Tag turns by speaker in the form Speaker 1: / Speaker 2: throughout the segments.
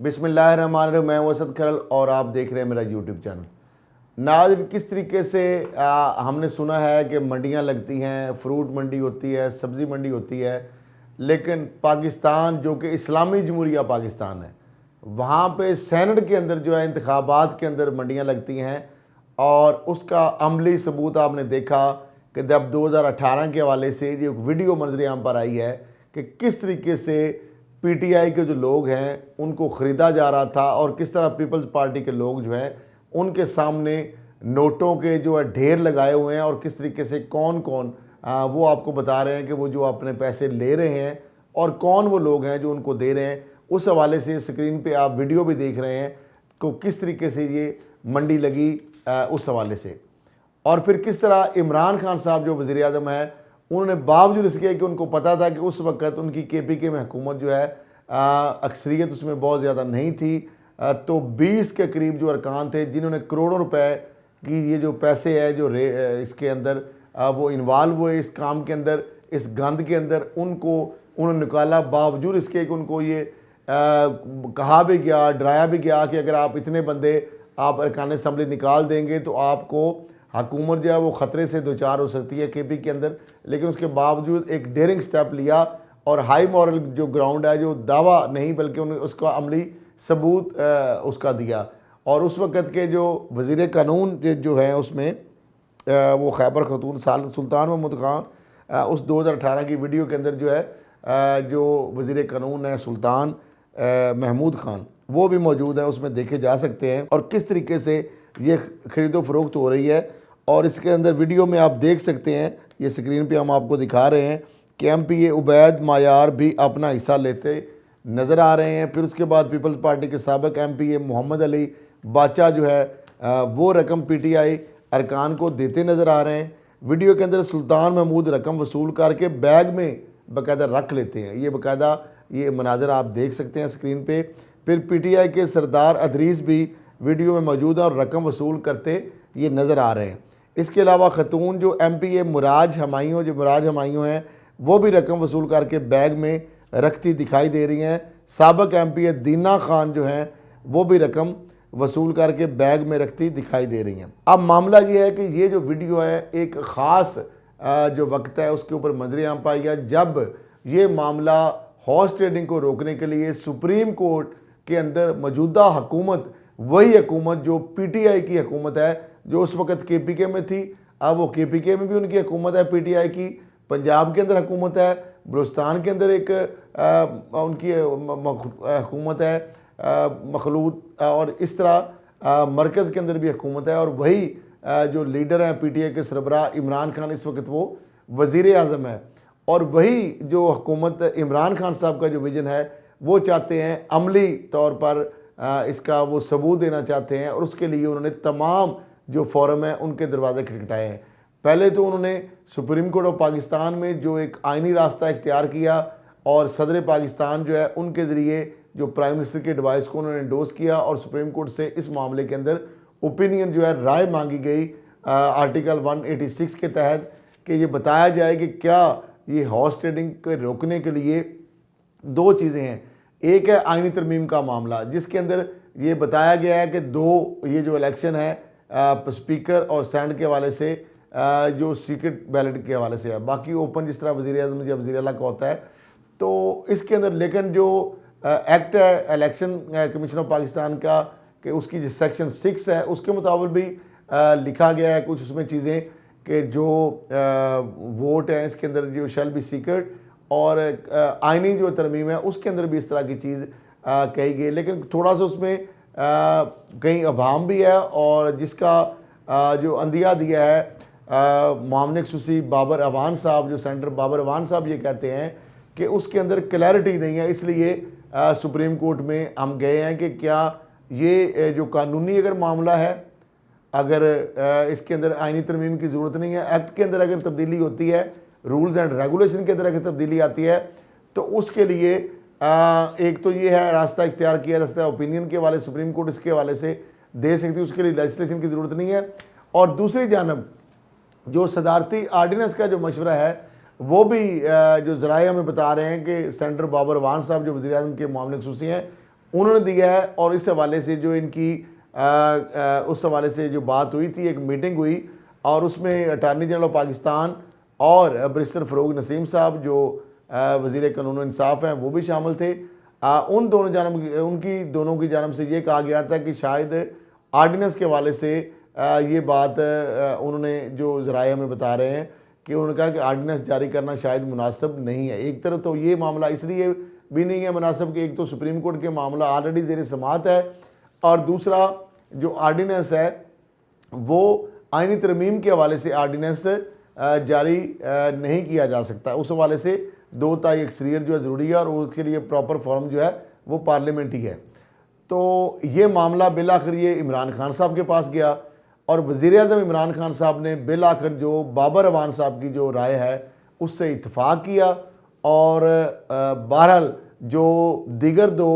Speaker 1: बिस्मिल्लाहिर्रहमानिर्रहीम। मैं वसत खरल और आप देख रहे हैं मेरा यूट्यूब चैनल। नाज़रीन, किस तरीके से हमने सुना है कि मंडियां लगती हैं, फ्रूट मंडी होती है, सब्ज़ी मंडी होती है, लेकिन पाकिस्तान जो कि इस्लामी जमहूरिया पाकिस्तान है, वहाँ पे सेनेट के अंदर जो है इंतखाबात के अंदर मंडियां लगती हैं और उसका अमली सबूत आपने देखा कि जब 2018 के हवाले से ये वीडियो मंजर आम पर आई है कि किस तरीके से पीटीआई के जो लोग हैं उनको ख़रीदा जा रहा था और किस तरह पीपल्स पार्टी के लोग जो हैं उनके सामने नोटों के जो है ढेर लगाए हुए हैं और किस तरीके से कौन कौन वो आपको बता रहे हैं कि वो जो अपने पैसे ले रहे हैं और कौन वो लोग हैं जो उनको दे रहे हैं। उस हवाले से स्क्रीन पे आप वीडियो भी देख रहे हैं को किस तरीके से ये मंडी लगी उस हवाले से। और फिर किस तरह इमरान खान साहब जो वज़ीर आज़म है उन्होंने बावजूद इसके कि उनको पता था कि उस वक़्त उनकी केपीके में हुकूमत जो है अक्सरियत उसमें बहुत ज़्यादा नहीं थी, तो 20 के करीब जो अरकान थे जिन्होंने करोड़ों रुपए की ये जो पैसे है जो इसके अंदर वो इन्वॉल्व हुए इस काम के अंदर, इस गंद के अंदर, उनको उन्होंने निकाला। बावजूद इसके कि उनको ये कहा भी गया, डराया भी गया कि अगर आप इतने बंदे आप अरकान असम्बली निकाल देंगे तो आपको हुकूमत जो है वो ख़तरे से दो चार हो सकती है केपी के अंदर। लेकिन उसके बावजूद एक डेयरिंग स्टेप लिया और हाई मॉरल जो ग्राउंड है, जो दावा नहीं बल्कि उन्होंने उसका अमली सबूत उसका दिया। और उस वक़्त के जो वज़ीर कानून जो हैं उसमें वो खैबर खतून सुल्तान महमूद खान उस 2018 की वीडियो के अंदर जो है जो वज़ीर कानून है सुल्तान महमूद खान वो भी मौजूद है, उसमें देखे जा सकते हैं और किस तरीके से ये ख़रीदो फ़रोख्त हो रही है। और इसके अंदर वीडियो में आप देख सकते हैं, ये स्क्रीन पे हम आपको दिखा रहे हैं कि MPA उबैद मायार भी अपना हिस्सा लेते नज़र आ रहे हैं। फिर उसके बाद पीपल्स पार्टी के साबिक़ MPA मोहम्मद अली बाचा जो है वो रकम PTI अरकान को देते नज़र आ रहे हैं। वीडियो के अंदर सुल्तान महमूद रकम वसूल करके बैग में बाकायदा रख लेते हैं, ये बाकायदा ये मनाजर आप देख सकते हैं स्क्रीन पर। फिर PTI के सरदार अदरीस भी वीडियो में मौजूद है और रकम वसूल करते ये नज़र आ रहे हैं। इसके अलावा ख़तून जो MPA मुराज हमायूं हैं वो भी रकम वसूल करके बैग में रखती दिखाई दे रही हैं। साबिक़ MPA दीना खान जो हैं वो भी रकम वसूल करके बैग में रखती दिखाई दे रही हैं। अब मामला ये है कि ये जो वीडियो है एक ख़ास जो वक्त है उसके ऊपर मंजर आम पाई है जब ये मामला हॉर्स ट्रेडिंग को रोकने के लिए सुप्रीम कोर्ट के अंदर मौजूदा हुकूमत, वही हुकूमत जो PTI की हुकूमत है जो उस वक़्त KPK में थी, अब वो KPK में भी उनकी हुकूमत है PTI की, पंजाब के अंदर हुकूमत है, बलूचिस्तान के अंदर एक उनकी हुकूमत है मखलूत, और इस तरह मरकज़ के अंदर भी हुकूमत है। और वही जो लीडर हैं PTI के सरबराह इमरान खान, इस वक्त वो वज़ीर आज़म है। और वही जो हुकूमत इमरान खान साहब का जो विजन है वो चाहते हैं अमली तौर पर इसका वो सबूत देना चाहते हैं और उसके लिए उन्होंने तमाम जो फोरम है उनके दरवाजे खटखटाए हैं। पहले तो उन्होंने सुप्रीम कोर्ट ऑफ पाकिस्तान में जो एक आइनी रास्ता इख्तियार किया और सदर पाकिस्तान जो है उनके ज़रिए जो प्राइम मिनिस्टर के एडवाइस को उन्होंने एंडोर्स किया और सुप्रीम कोर्ट से इस मामले के अंदर ओपिनियन जो है राय मांगी गई आर्टिकल 186 के तहत कि ये बताया जाए कि क्या ये हॉर्स ट्रेडिंग को रोकने के लिए दो चीज़ें हैं। एक है आइनी तरमीम का मामला जिसके अंदर ये बताया गया है कि ये जो इलेक्शन है स्पीकर और सेनेट के हवाले से जो सीक्रेट बैलेट के हवाले से है, बाकी ओपन जिस तरह वज़ीर आज़म या वज़ीर आला का होता है तो इसके अंदर। लेकिन जो एक्ट है इलेक्शन कमीशन ऑफ पाकिस्तान का कि उसकी जो सेक्शन 6 है उसके मुताबिक भी लिखा गया है कुछ उसमें चीज़ें कि जो वोट हैं इसके अंदर जो शैल बी सीक्रेट, और आइनी जो तरमीम है उसके अंदर भी इस तरह की चीज़ कही गई। लेकिन थोड़ा सा उसमें कहीं अभाम भी है और जिसका जो अंदिया दिया है मामले खसूसी बाबर अवान साहब, जो सेंटर बाबर अवान साहब ये कहते हैं कि उसके अंदर क्लैरिटी नहीं है, इसलिए सुप्रीम कोर्ट में हम गए हैं कि क्या ये जो कानूनी अगर मामला है, अगर इसके अंदर आइनी तरमीम की ज़रूरत नहीं है, एक्ट के अंदर अगर तब्दीली होती है, रूल्स एंड रेगुलेशन के अंदर अगर तब्दीली आती है तो उसके लिए एक तो ये है रास्ता इख्तियार किया जा सकता है ओपिनियन के वाले, सुप्रीम कोर्ट इसके हवाले से दे सकती है, उसके लिए लेजिस्लेशन की ज़रूरत नहीं है। और दूसरी जानब जो सदारती आर्डीनेंस का जो मशवरा है वो भी जो ज़राए हमें बता रहे हैं कि सेनेटर बाबर अवान साहब जो वज़ीर आज़म के मामले खसूसी हैं उन्होंने दिया है। और इस हवाले से जो इनकी उस हवाले से जो बात हुई थी, एक मीटिंग हुई और उसमें अटारनी जनरल ऑफ पाकिस्तान और बैरिस्टर फ़रोग नसीम साहब जो वज़ीर कानून और इंसाफ हैं वो भी शामिल थे। उनकी दोनों की जानब से ये कहा गया था कि शायद आर्डिनेंस के हवाले से ये बात उन्होंने जो ज़राए हमें बता रहे हैं कि उन्होंने कहा कि आर्डिनेंस जारी करना शायद मुनासिब नहीं है। एक तरफ तो ये मामला इसलिए भी नहीं है मुनासिब कि एक तो सुप्रीम कोर्ट के मामला ऑलरेडी ज़ेर समाअत है और दूसरा जो आर्डिनेंस है वो आइनी तरमीम के हवाले से आर्डिनेंस जारी नहीं किया जा सकता। उस हवाले से 2/3 अक्सरियत जो है ज़रूरी है और उसके लिए प्रॉपर फॉर्म जो है वो पार्लियामेंट ही है। तो ये मामला बिल आखिर ये इमरान खान साहब के पास गया और वज़ीर-ए-आज़म इमरान खान साहब ने बिल आखिर जो बाबर अवान साहब की जो राय है उससे इत्तफाक किया। और बहरहाल जो दीगर दो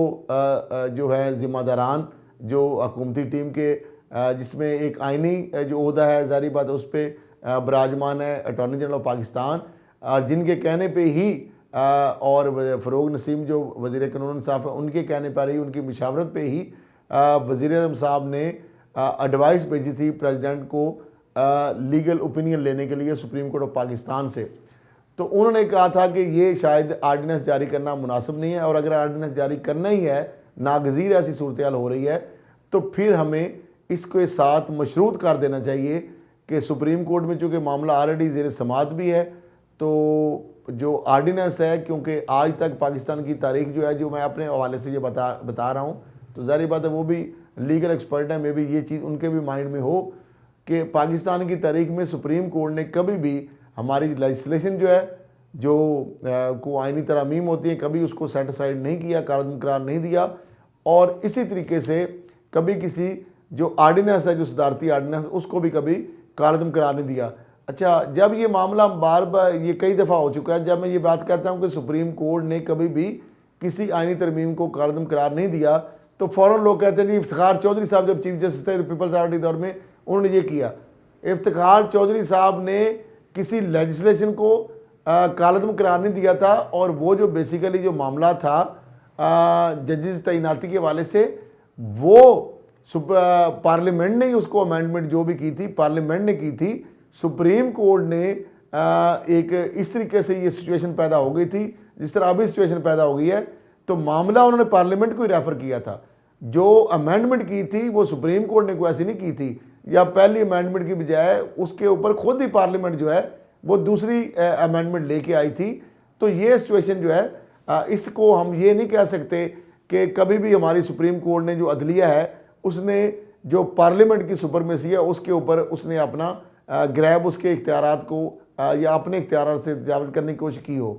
Speaker 1: जो है ज़िम्मेदारान जो हुकूमती टीम के जिसमें एक आइनी जो ओहदा है ज़ाहिर बात है उस पर बराजमान है अटॉर्नी जनरल ऑफ पाकिस्तान, जिनके कहने पे ही और फ़रोग नसीम जो वज़ीर कानून इंसाफ है उनके कहने पर ही, उनकी मशावरत पे ही वज़ीर-ए-आज़म साहब ने एडवाइस भेजी थी प्रेसिडेंट को लीगल ओपिनियन लेने के लिए सुप्रीम कोर्ट ऑफ पाकिस्तान से। तो उन्होंने कहा था कि ये शायद आर्डिनेंस जारी करना मुनासिब नहीं है और अगर आर्डिनेंस जारी करना ही है, नागज़ीर ऐसी सूरत हाल हो रही है, तो फिर हमें इसके साथ मशरूत कर देना चाहिए कि सुप्रीम कोर्ट में चूँकि मामला ऑलरेडी ज़ेर समाअत भी है, तो जो आर्डिनेंस है, क्योंकि आज तक पाकिस्तान की तारीख जो है, जो मैं अपने हवाले से ये बता रहा हूँ, तो ज़ाहिर बात है वो भी लीगल एक्सपर्ट है, मे भी ये चीज़ उनके भी माइंड में हो कि पाकिस्तान की तारीख में सुप्रीम कोर्ट ने कभी भी हमारी लेजिस्लेशन जो है जो को आइनी तरामीम होती है कभी उसको सेटिसाइड नहीं किया, कारदम करार नहीं दिया। और इसी तरीके से कभी किसी जो आर्डिनेंस है, जो सदारती आर्डिनेंस, उसको भी कभी कारदम करार नहीं दिया। अच्छा, जब ये मामला बार बार ये कई दफ़ा हो चुका है, जब मैं ये बात कहता हूँ कि सुप्रीम कोर्ट ने कभी भी किसी आइनी तरमीम को कारदम करार नहीं दिया, तो फ़ौरन लोग कहते हैं जी इफ्तिखार चौधरी साहब जब चीफ जस्टिस थे पीपल्स पार्टी दौर में उन्होंने ये किया। इफ्तिखार चौधरी साहब ने किसी लेजिस्लेशन को कालदम करार नहीं दिया था और वो जो बेसिकली जो मामला था जजेस तैनाती के हवाले से, वो पार्लियामेंट ने ही उसको अमेंडमेंट जो भी की थी पार्लियामेंट ने की थी। सुप्रीम कोर्ट ने एक इस तरीके से ये सिचुएशन पैदा हो गई थी जिस तरह अभी सिचुएशन पैदा हो गई है, तो मामला उन्होंने पार्लियामेंट को ही रेफर किया था। जो अमेंडमेंट की थी वो सुप्रीम कोर्ट ने कोई ऐसी नहीं की थी, या पहली अमेंडमेंट की बजाय उसके ऊपर खुद ही पार्लियामेंट जो है वो दूसरी अमेंडमेंट लेके आई थी। तो ये सिचुएशन जो है इसको हम ये नहीं कह सकते कि कभी भी हमारी सुप्रीम कोर्ट ने जो अदलिया है उसने जो पार्लियामेंट की सुपरमेसी है उसके ऊपर उसने अपना ग्रैब उसके इख्तियारात को या अपने इख्तियारात से तजावज़ करने की कोशिश की हो।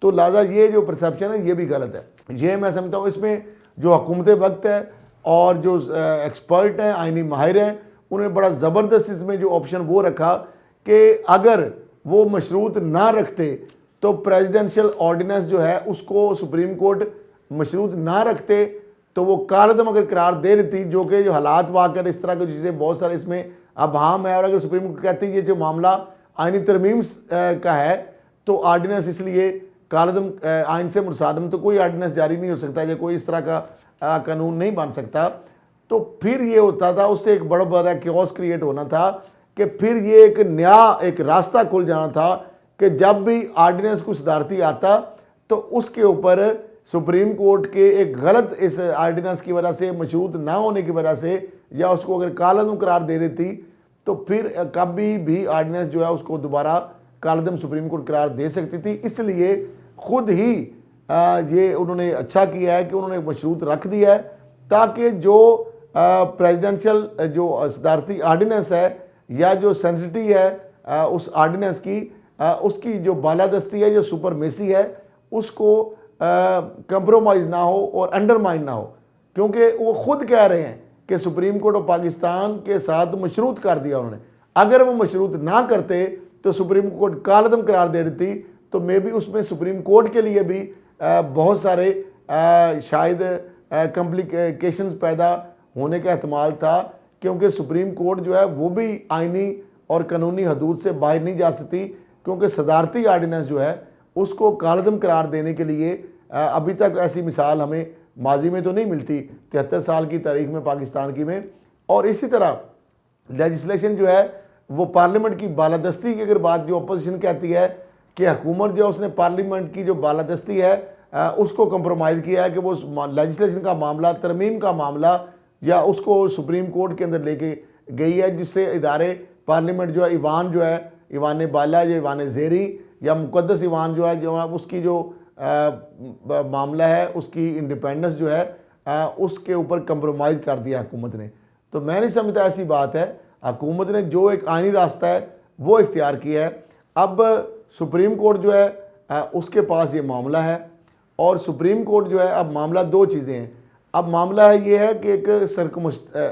Speaker 1: तो लिहाजा ये जो परसेप्शन है ये भी गलत है। ये मैं समझता हूँ इसमें जो हुकूमत वक्त है और जो एक्सपर्ट हैं, आइनी माहिर हैं, उन्होंने बड़ा ज़बरदस्त इसमें जो ऑप्शन वो रखा कि अगर वो मशरूत ना रखते तो प्रेसिडेंशियल ऑर्डिनेंस जो है उसको सुप्रीम कोर्ट मशरूत ना रखते तो वो कालदम अगर करार दे देती, जो कि जो हालात वाक़ इस तरह की चीज़ें बहुत सारे इसमें अभाम है। और अगर सुप्रीम कोर्ट कहती है ये जो मामला आइनी तरमीम का है तो आर्डिनेंस इसलिए कालदम आइन से मुसादम, तो कोई आर्डिनेंस जारी नहीं हो सकता, या कोई इस तरह का कानून नहीं बन सकता। तो फिर ये होता था, उससे एक बड़ा बड़ा क्योस क्रिएट होना था कि फिर ये एक नया एक रास्ता खुल जाना था कि जब भी आर्डिनेंस को सदारती आता तो उसके ऊपर सुप्रीम कोर्ट के एक गलत इस आर्डिनेंस की वजह से, मशरूत ना होने की वजह से, या उसको अगर कालदम करार दे देती तो फिर कभी भी आर्डिनेंस जो है उसको दोबारा कालदम सुप्रीम कोर्ट करार दे सकती थी। इसलिए खुद ही ये उन्होंने अच्छा किया है कि उन्होंने मशरूत रख दिया है ताकि जो प्रेसिडेंशियल जो सदारती आर्डिनेंस है या जो सेंसिटी है उस आर्डिनेंस की उसकी जो बालादस्ती है, जो सुपरमेसी है, उसको कंप्रोमाइज़ ना हो और अंडरमाइन ना हो, क्योंकि वो खुद कह रहे हैं कि सुप्रीम कोर्ट ऑफ पाकिस्तान के साथ मशरूत कर दिया उन्होंने। अगर वो मशरूत ना करते तो सुप्रीम कोर्ट कालदम करार दे देती, तो मे बी उसमें सुप्रीम कोर्ट के लिए भी बहुत सारे शायद कॉम्प्लिकेशंस पैदा होने का एहतमाल था, क्योंकि सुप्रीम कोर्ट जो है वो भी आइनी और कानूनी हदूद से बाहर नहीं जा सकती, क्योंकि सदारती आर्डिनेंस जो है उसको कालदम करार देने के लिए अभी तक ऐसी मिसाल हमें माजी में तो नहीं मिलती 73 साल की तारीख में पाकिस्तान की में। और इसी तरह लेजिस्लेशन जो है वो पार्लियामेंट की बालादस्ती की अगर बात जो अपोजिशन कहती है कि हुकूमत जो उसने पार्लियामेंट की जो बालादस्ती है उसको कंप्रोमाइज़ किया है कि वो लेजिस्लेशन का मामला, तरमीम का मामला या उसको सुप्रीम कोर्ट के अंदर लेके गई है, जिससे इदारे पार्लियामेंट जो है ईवान जो है, ईवान बाला या ईवान ज़ेरी या मुक़द्दस ईवान जो है उसकी जो मामला है उसकी इंडिपेंडेंस जो है उसके ऊपर कंप्रोमाइज़ कर दिया हुकूमत ने। तो मैं नहीं समझता ऐसी बात है। हुकूमत ने जो एक आइनी रास्ता है वो इख्तियार किया है। अब सुप्रीम कोर्ट जो है उसके पास ये मामला है और सुप्रीम कोर्ट जो है, अब मामला दो चीज़ें हैं। अब मामला है ये है कि एक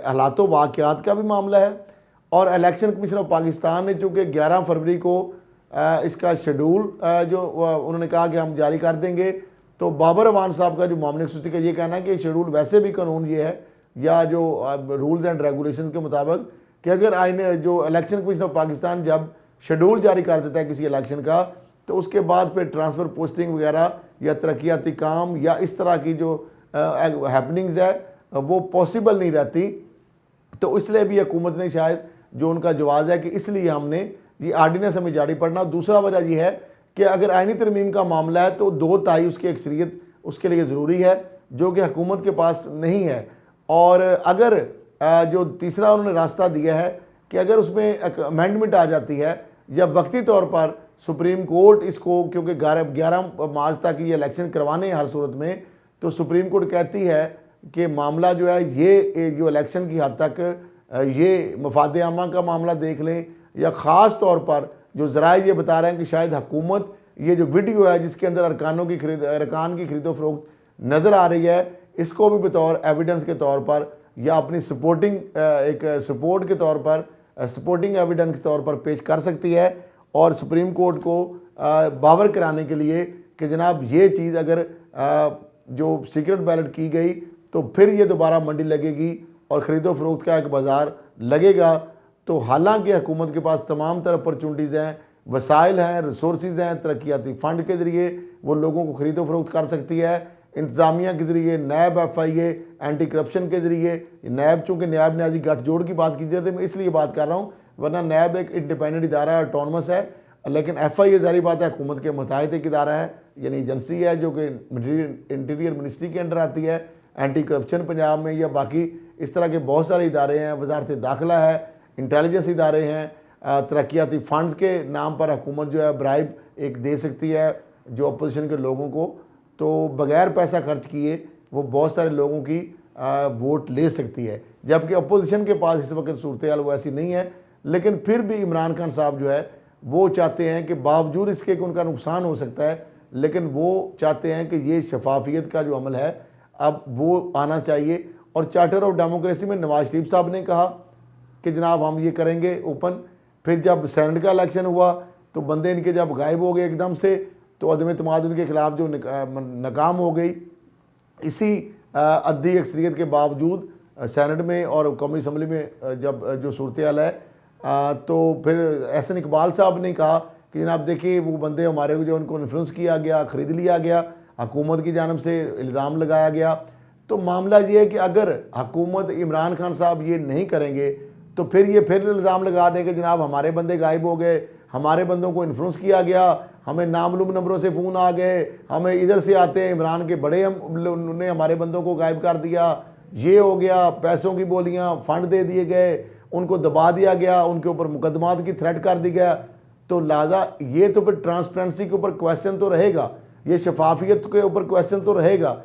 Speaker 1: हालातों वाक़यात का भी मामला है और इलेक्शन कमीशन ऑफ पाकिस्तान ने चूँकि 11 फरवरी को इसका शेड्यूल जो उन्होंने कहा कि हम जारी कर देंगे, तो बाबर अवान साहब का जो मामले खसूसी का ये कहना है कि शेड्यूल वैसे भी कानून ये है या जो रूल्स एंड रेगुलेशन के मुताबिक कि अगर आइन जो इलेक्शन कमीशन ऑफ पाकिस्तान जब शेड्यूल जारी कर देता है किसी इलेक्शन का, तो उसके बाद फिर ट्रांसफ़र पोस्टिंग वगैरह या तरक्याती काम या इस तरह की जो हैपनिंग्स है वो पॉसिबल नहीं रहती। तो इसलिए भी हुकूमत ने शायद जो उनका जवाब है कि इसलिए हमने ये आर्डीनेंस हमें जारी पड़ना। दूसरा वजह यह है कि अगर आइनी तरमीम का मामला है तो 2/3 उसकी अक्सरियत उसके लिए ज़रूरी है, जो कि हुकूमत के पास नहीं है। और अगर जो तीसरा उन्होंने रास्ता दिया है कि अगर उसमें अमेंडमेंट आ जाती है या वक्ती तौर पर सुप्रीम कोर्ट इसको, क्योंकि 11 मार्च तक ये इलेक्शन करवाने हैं हर सूरत में, तो सुप्रीम कोर्ट कहती है कि मामला जो है ये जो इलेक्शन की हद तक ये मफाद आमा का मामला देख लें, या ख़ास तौर पर जो ज़राए ये बता रहे हैं कि शायद हुकूमत ये जो वीडियो है जिसके अंदर अरकान की खरीदो फरोख्त नज़र आ रही है, इसको भी बतौर एविडेंस के तौर पर या अपनी सपोर्टिंग एक सपोर्ट के तौर पर, सपोर्टिंग एविडेंस के तौर पर पेश कर सकती है और सुप्रीम कोर्ट को बावर कराने के लिए कि जनाब ये चीज़ अगर जो सीक्रेट बैलेट की गई तो फिर ये दोबारा मंडी लगेगी और ख़रीदो फरोख्त का एक बाज़ार लगेगा। तो हालांकि हुकूमत के पास तमाम तरह अपॉर्चुनिटीज़ हैं, वसाइल हैं, रिसोर्सेज हैं, तरक्याती फ़ंड के ज़रिए वो लोगों को ख़रीदो फरोख्त कर सकती है, इंतज़ामिया के ज़रिए, नैब FIA एंटी करप्शन के ज़रिए। नैब चूँकि नैब न्याजी गठजोड़ की बात की जाती है, मैं इसलिए बात कर रहा हूँ, वरना नैब एक इंडिपेंडेंट इदारा है, ऑटोनमस है, लेकिन FIA ज़ाहिर बात है हुकूमत के मुताहिद एक इदारा है, यानी एजेंसी है जो कि इंटीरियर मिनिस्ट्री के अंडर आती है। एंटी करप्शन पंजाब में या बाकी इस तरह के बहुत सारे इदारे हैं, वजारत दाखिला है, इंटेलिजेंस इदारे हैं, तरक्याती फ़ंड्स के नाम पर हुकूमत जो है ब्राइब एक दे सकती है जो अपोजिशन के लोगों को, तो बग़ैर पैसा खर्च किए वो बहुत सारे लोगों की वोट ले सकती है, जबकि अपोजिशन के पास इस वक्त सूरत हाल वो ऐसी नहीं है। लेकिन फिर भी इमरान खान साहब जो है वो चाहते हैं कि बावजूद इसके कि उनका नुकसान हो सकता है, लेकिन वो चाहते हैं कि ये शफाफियत का जो अमल है अब वो आना चाहिए। और चार्टर ऑफ डेमोक्रेसी में नवाज शरीफ साहब ने कहा कि जनाब हम ये करेंगे ओपन। फिर जब सेनेट का इलेक्शन हुआ तो बंदे इनके जब गायब हो गए एकदम से, तो अदम एतमाद उनके खिलाफ जो नाकाम हो गई। इसी अद्दी अक्सरियत के बावजूद सेनेट में और कौमी असम्बली में जब जो सूरत हाल है, तो फिर एहसन इकबाल साहब ने कहा कि जनाब देखिए वो बंदे हमारे को जो उनको इन्फ्लुएंस किया गया, ख़रीद लिया गया, हुकूमत की जानब से इल्ज़ाम लगाया गया। तो मामला ये है कि अगर हुकूमत इमरान खान साहब ये नहीं करेंगे तो फिर ये फिर इल्ज़ाम लगा देंगे जनाब हमारे बंदे गायब हो गए, हमारे बंदों को इन्फ्लुएंस किया गया, हमें नामालूम नंबरों से फ़ोन आ गए, हमें इधर से आते हैं इमरान के बड़े उन्होंने हमारे बंदों को गायब कर दिया, ये हो गया, पैसों की बोलियाँ, फ़ंड दे दिए गए, उनको दबा दिया गया, उनके ऊपर मुकदमात की थ्रेट कर दी गया। तो लिहाजा ये तो फिर ट्रांसपेरेंसी के ऊपर क्वेश्चन तो रहेगा, ये शफाफियत के ऊपर क्वेश्चन तो रहेगा।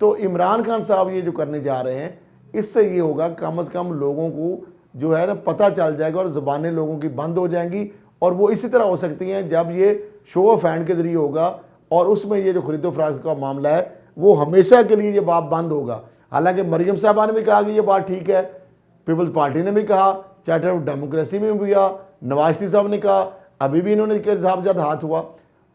Speaker 1: तो इमरान खान साहब ये जो करने जा रहे हैं इससे ये होगा कम अज़ कम लोगों को जो है ना पता चल जाएगा और ज़ुबानें लोगों की बंद हो जाएंगी। और वो इसी तरह हो सकती हैं जब ये शो ऑफ हैंड के ज़रिए होगा और उसमें ये जो खरीदो फरोख्त का मामला है वो हमेशा के लिए ये बात बंद होगा। हालांकि मरियम साहबा ने भी कहा कि ये बात ठीक है, पीपल्स पार्टी ने भी कहा, चार्टर ऑफ डेमोक्रेसी में भी कहा, नवाज शरीफ साहब ने कहा, अभी भी इन्होंने साहब ज़्यादा हाथ हुआ।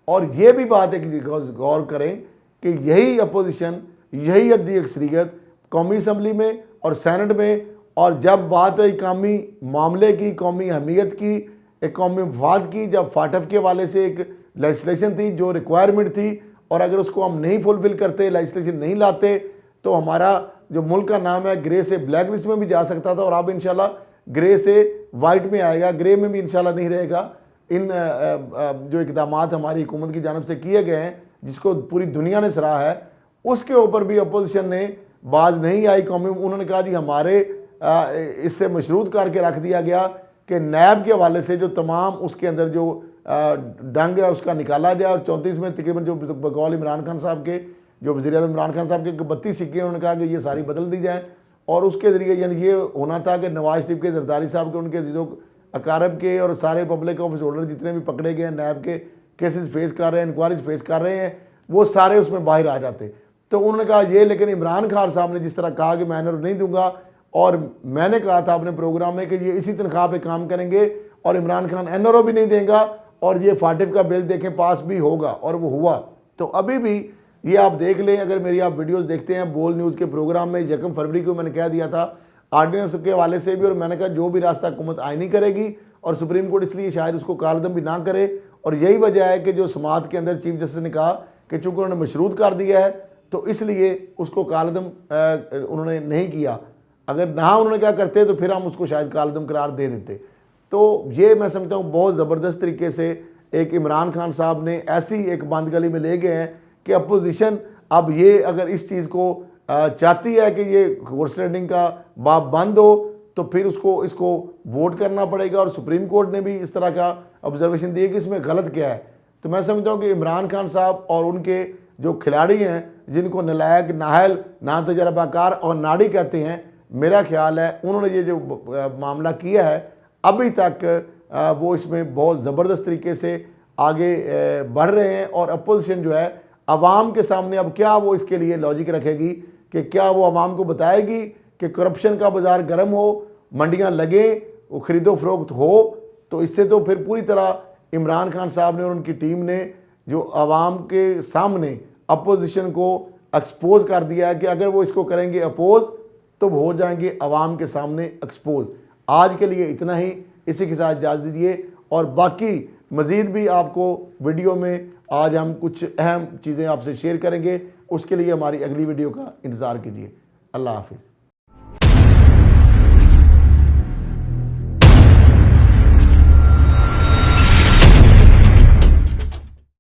Speaker 1: और ये भी बात है कि गौर करें कि यही अपोजिशन, यही अद्दी अक्सरियत कौमी असम्बली में और सेनेट में, और जब बात हुई कौमी मामले की, कौमी अहमियत की, एक कौमी मफाद की, जब फाटफ के वाले से एक लेजिस्लेशन थी जो रिक्वायरमेंट थी और अगर उसको हम नहीं फुलफिल करते, लेजिस्लेशन नहीं लाते, तो हमारा जो मुल्क का नाम है ग्रे से ब्लैक लिस्ट में भी जा सकता था और अब इंशाल्लाह ग्रे से वाइट में आएगा, ग्रे में भी इंशाल्लाह नहीं रहेगा। इन जो इकदाम हमारी हुकूमत की जानब से किए गए हैं जिसको पूरी दुनिया ने सराहा है, उसके ऊपर भी अपोजिशन ने बाज नहीं आई कौमी। उन्होंने कहा जी हमारे इससे मशरूत करके रख दिया गया कि नैब के हवाले से जो तमाम उसके अंदर जो डंग है उसका निकाला जाए। और 34 में तकरीबन जो बकौल इमरान खान साहब के जो वज़ीर-ए-आज़म इमरान खान साहब के 32 सिक्के उन्होंने कहा कि ये सारी बदल दी जाए और उसके ज़रिए यानी ये होना था कि नवाज शरीफ के, जरदारी साहब के, उनके जो अकारब के और सारे पब्लिक ऑफिस होल्डर जितने भी पकड़े गए हैं, नैब के केसेस फेस कर रहे हैं, इंक्वायरीज फेस कर रहे हैं, वो सारे उसमें बाहर आ जाते। तो उन्होंने कहा ये, लेकिन इमरान खान साहब ने जिस तरह कहा कि मैं एनआरओ नहीं दूंगा, और मैंने कहा था अपने प्रोग्राम में कि ये इसी तनख्वाह पे काम करेंगे और इमरान खान एनआरओ भी नहीं देगा और ये 45 का बिल देखें पास भी होगा, और वो हुआ। तो अभी भी ये आप देख लें, अगर मेरी आप वीडियोस देखते हैं बोल न्यूज़ के प्रोग्राम में 1 फरवरी को मैंने कह दिया था आर्डिनेंस के हवाले से भी, और मैंने कहा जो भी रास्ता हुकूमत आईनी करेगी और सुप्रीम कोर्ट इसलिए शायद उसको कालदम भी ना करे। और यही वजह है कि जो समात के अंदर चीफ जस्टिस ने कहा कि चूँकि उन्होंने मशरूत कर दिया है तो इसलिए उसको कालदम उन्होंने नहीं किया। अगर ना उन्होंने क्या करते तो फिर हम उसको शायद कालदम करार दे देते। तो ये मैं समझता हूँ बहुत ज़बरदस्त तरीके से एक इमरान खान साहब ने ऐसी एक बंद गली में ले गए हैं कि अपोजिशन अब ये अगर इस चीज़ को चाहती है कि ये हॉर्स राइडिंग का बाब बंद हो तो फिर उसको इसको वोट करना पड़ेगा। और सुप्रीम कोर्ट ने भी इस तरह का ऑब्जर्वेशन दिए कि इसमें गलत क्या है। तो मैं समझता हूँ कि इमरान खान साहब और उनके जो खिलाड़ी हैं जिनको नलायक, नाहल, ना तजर्बाकार और नाड़ी कहते हैं, मेरा ख्याल है उन्होंने ये जो मामला किया है अभी तक वो इसमें बहुत ज़बरदस्त तरीके से आगे बढ़ रहे हैं। और अपोजिशन जो है अवाम के सामने अब क्या वो इसके लिए लॉजिक रखेगी कि क्या वो अवाम को बताएगी कि करप्शन का बाज़ार गर्म हो, मंडियां लगें, वो ख़रीदो फरोख्त हो। तो इससे तो फिर पूरी तरह इमरान खान साहब ने और उनकी टीम ने जो अवाम के सामने अपोजिशन को एक्सपोज कर दिया है कि अगर वो इसको करेंगे अपोज तो वो हो जाएंगे अवाम के सामने एक्सपोज। आज के लिए इतना ही, इसी के साथ इजाज़त दीजिए। और बाकी मज़ीद भी आपको वीडियो में आज हम कुछ अहम चीज़ें आपसे शेयर करेंगे, उसके लिए हमारी अगली वीडियो का इंतज़ार कीजिए। अल्लाह हाफ़िज़।